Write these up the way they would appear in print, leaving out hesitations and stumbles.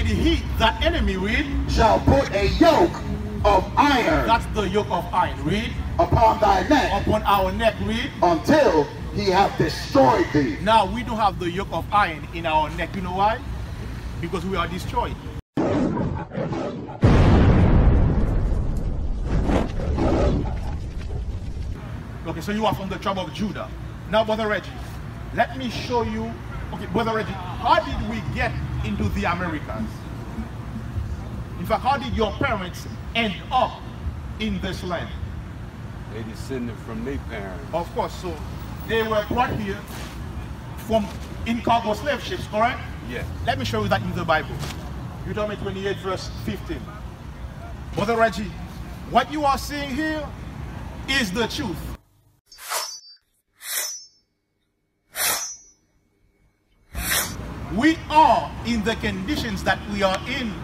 And he, that enemy, read, shall put a yoke of iron. That's the yoke of iron, read. Upon thy neck. Upon our neck, read. Until he hath destroyed thee. Now we don't have the yoke of iron in our neck. You know why? Because we are destroyed. Okay, so you are from the tribe of Judah. Now, Brother Reggie, let me show you. Okay, Brother Reggie, how did we get into the Americas? In fact, how did your parents end up in this land? They descended from their parents. Of course, so they were brought here in cargo slave ships, correct? Yes. Let me show you that in the Bible. Deuteronomy 28 verse 15. Brother Reggie, what you are seeing here is the truth. We are in the conditions that we are in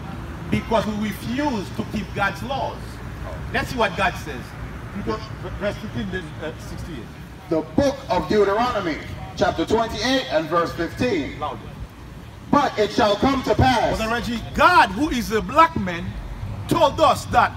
because we refuse to keep God's laws. Let's see what God says. Verse 15 to 68. The book of Deuteronomy, chapter 28 and verse 15. Louder. But it shall come to pass. Brother Reggie, God, who is a black man, told us that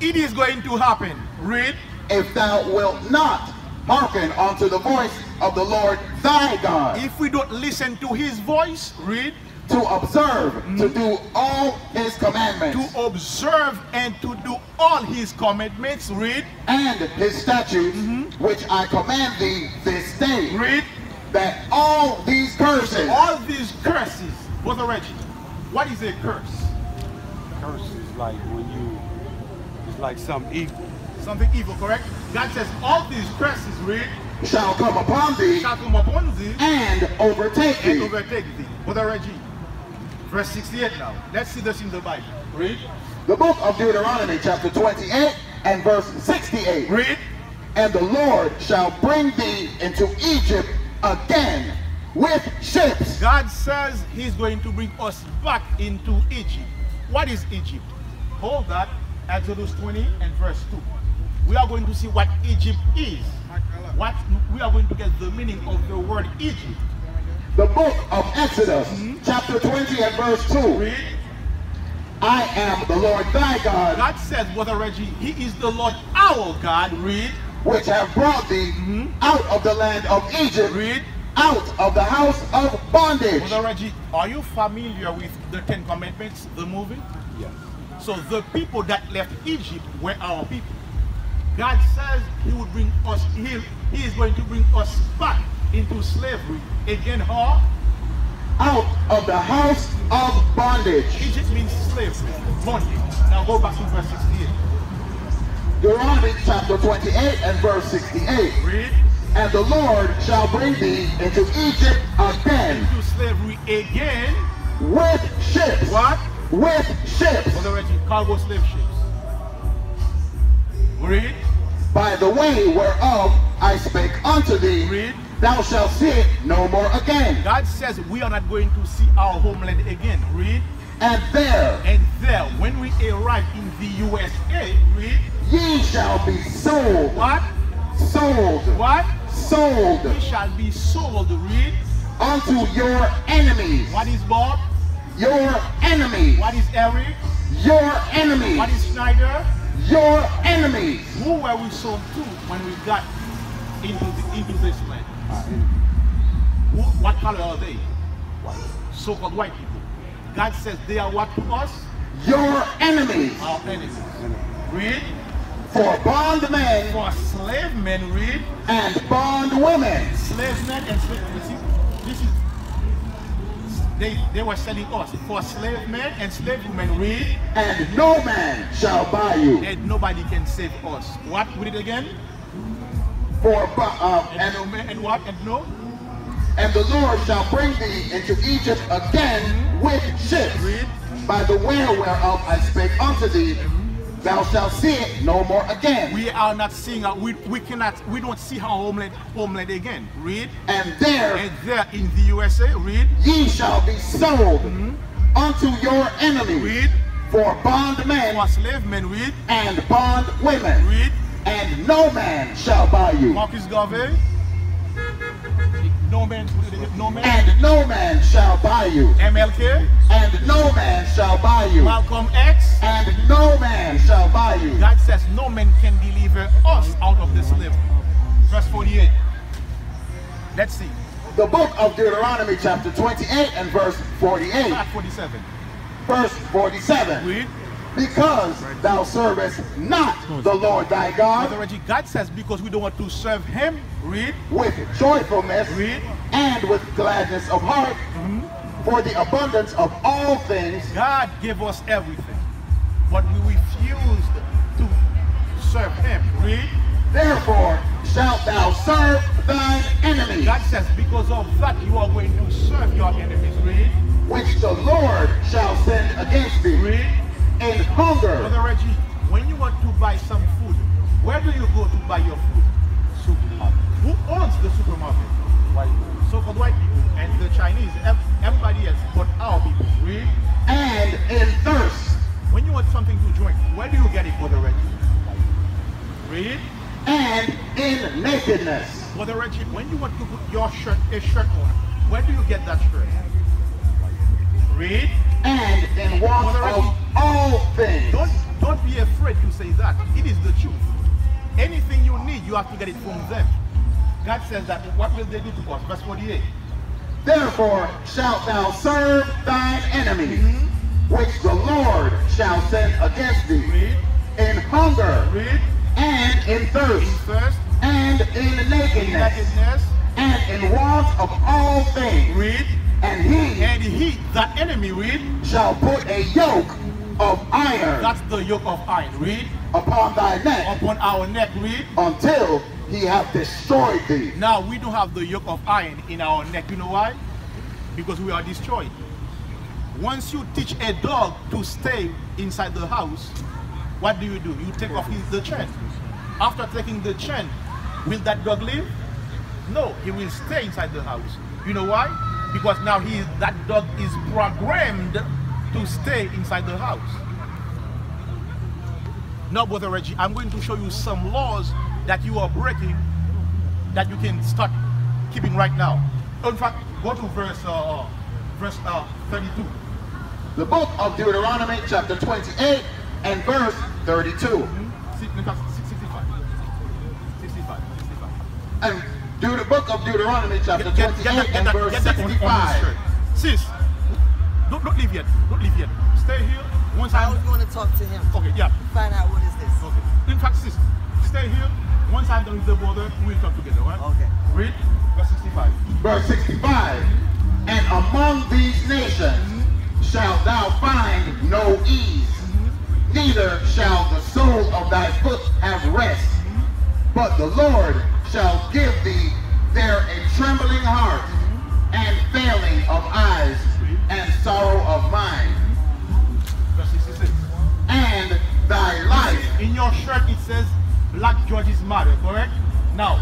it is going to happen. Read. If thou wilt not hearken unto the voice of the Lord thy God. If we don't listen to his voice, read. To observe, to do all his commandments. To observe and to do all his commandments, read. And his statutes, which I command thee this day. Read. That all these curses. All these curses. Brother Reggie, what is a curse? Curse is like when you, it's like something evil. Something evil, correct? God says all these curses, read. Shall come upon thee. Shall come upon thee. And overtake thee. And overtake thee. Brother Reggie, verse 68 now. Let's see this in the Bible. Read. The book of Deuteronomy, chapter 28 and verse 68. Read. And the Lord shall bring thee into Egypt again with ships. God says he's going to bring us back into Egypt. What is Egypt? Hold that. Exodus 20 and verse 2. We are going to see what Egypt is. We are going to get the meaning of the word Egypt. The book of Exodus, chapter 20 and verse 2. Read. I am the Lord thy God. God says, Brother Reggie, he is the Lord our God. Read. Which have brought thee out of the land of Egypt. Read. Out of the house of bondage. Brother Reggie, are you familiar with the 10 Commandments, the movie? Yes. So the people that left Egypt were our people. God says he would bring us, he is going to bring us back into slavery again, how? Out of the house of bondage. Egypt means slavery, bondage. Now go back to verse 68. Deuteronomy chapter 28 and verse 68. Read. And the Lord shall bring thee into Egypt again. Into slavery again. With ships. What? With ships. Brother Reggie, cargo slave ships. Read. By the way whereof I spake unto thee. Read. Thou shalt see it no more again. God says we are not going to see our homeland again. Read. And there. And there, when we arrive in the USA, read. Ye shall be sold. What? Sold. What? Sold. We shall be sold. Read. Unto your enemies. What is Bob? Your enemies. What is Eric? Your enemies. What is Schneider? Your enemies. Who were we sold to when we got into this land? What color are they? So-called white people. God says they are what to us? Your enemies. Our enemies. Read. For bondmen. For slave men, read. And bondwomen. Slave men and slave women. This is, they were selling us. For slave men and slave women, read. And no man shall buy you. And nobody can save us. What? Read it again. For and no man and what? And no. And the Lord shall bring thee into Egypt again with ships. Read. By the way whereof I spake unto thee, thou shalt see it no more again. We are not seeing we don't see our homeland again. Read. And there in the USA, read. Ye shall be sold unto your enemies. Read. For bondmen. For slave men, read. And bondwomen. Read. And no man shall buy you. Marcus Garvey. No man. And no man shall buy you. MLK. And no man shall shall buy you, Malcolm X. and no man shall buy you. God says no man can deliver us out of the slavery. Verse 48. Let's see. The book of Deuteronomy chapter 28 and verse 48. Start 47. Verse 47. Read. Because thou servest not the Lord thy God Brother Reggie, God says because we don't want to serve him. Read. with joyfulness Read. and with gladness of heart, for the abundance of all things. God gave us everything, but we refused to serve him. Read. Therefore shalt thou serve thine enemies, God says because of that you are going to serve your enemies. Read. which the Lord shall send against thee Read. in hunger. Brother Reggie, when you want to buy some food, where do you go to buy your food? Supermarket. Who owns the supermarket? White people. So-called white people and the Chinese, everybody else but our people. Read. And in thirst, When you want something to drink, where do you get it, Brother Reggie? Read. and in nakedness, Brother Reggie, when you want to put your shirt, a shirt on, where do you get that shirt? Read. and in want of all things. Don't be afraid to say that. It is the truth. Anything you need, you have to get it from them. God says that. What will they do to us? Verse 48. Therefore shalt thou serve thine enemies, which the Lord shall send against thee, Read. in hunger, Read. and in In thirst, thirst, and in nakedness, nakedness. and in want of all things. Read. And he That enemy, read. shall put a yoke of iron That's the yoke of iron. Read. upon thy neck Upon our neck, read. until he have destroyed thee. Now we don't have the yoke of iron in our neck. You know why? Because we are destroyed. Once you teach a dog to stay inside the house, what do? You take off the chain. After taking the chain, will that dog leave? No, he will stay inside the house. You know why? Because now that dog is programmed to stay inside the house. Now, Brother Reggie, I'm going to show you some laws that you are breaking that you can start keeping right now. In fact, go to verse 32. The book of Deuteronomy chapter 28 and verse 32. 65. 65. And the book of Deuteronomy chapter 28 and verse Get that on 65. the shirt. Sis, don't leave yet. Don't leave yet. Stay here. Once I was going to talk to him. Okay, yeah. Find out what is this. Okay. In fact, sis, stay here. Once I'm done with the border, we'll talk together, right? Okay. Read verse 65. Verse 65. And among these nations shalt thou find no ease, neither shall the sole of thy foot have rest, but the Lord shall give thee there a trembling heart, and failing of eyes, and sorrow of mind, Verse 66. and thy life. In your shirt it says Black George's mother, correct? Now,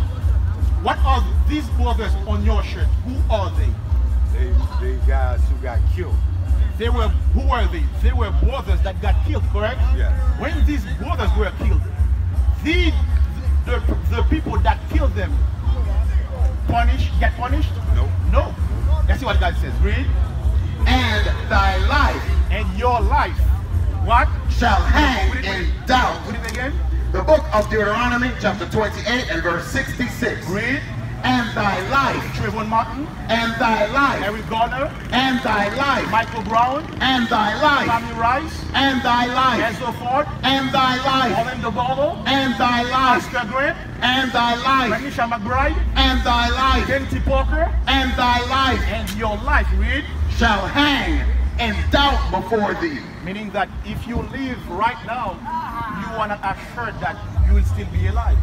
what are these brothers on your shirt? Who are they? They guys who got killed. Who were they? They were brothers that got killed, correct? Yeah. When these brothers were killed, the people that killed them get punished? Nope. No. Let's see what God says. Read. And thy life And your life, what? shall hang in doubt. Read it again. The book of Deuteronomy chapter 28 and verse 66. Read. And thy life, Trayvon Martin, and thy life, Eric Garner, and thy life, Michael Brown, and thy life, Sammy Rice, and thy life, Ezra Ford, and thy life, Orlando Barlow, and thy life, Oscar Grant, and thy life, Renisha McBride, and thy life, Kenty Parker, and thy life and your life, read. shall hang in doubt before thee. Meaning that if you live right now, you are not assured that you will still be alive.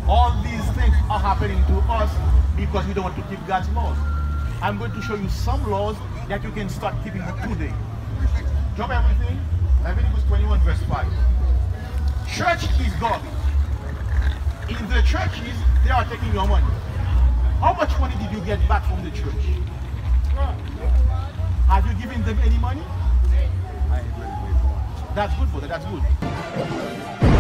All these things are happening to us because we don't want to keep God's laws. I'm going to show you some laws that you can start keeping today. Drop everything. Leviticus 21 verse 5. Church is garbage. In the churches, they are taking your money. How much money did you get back from the church? Have you given them any money? I ain't really been going. That's good, brother. That's good.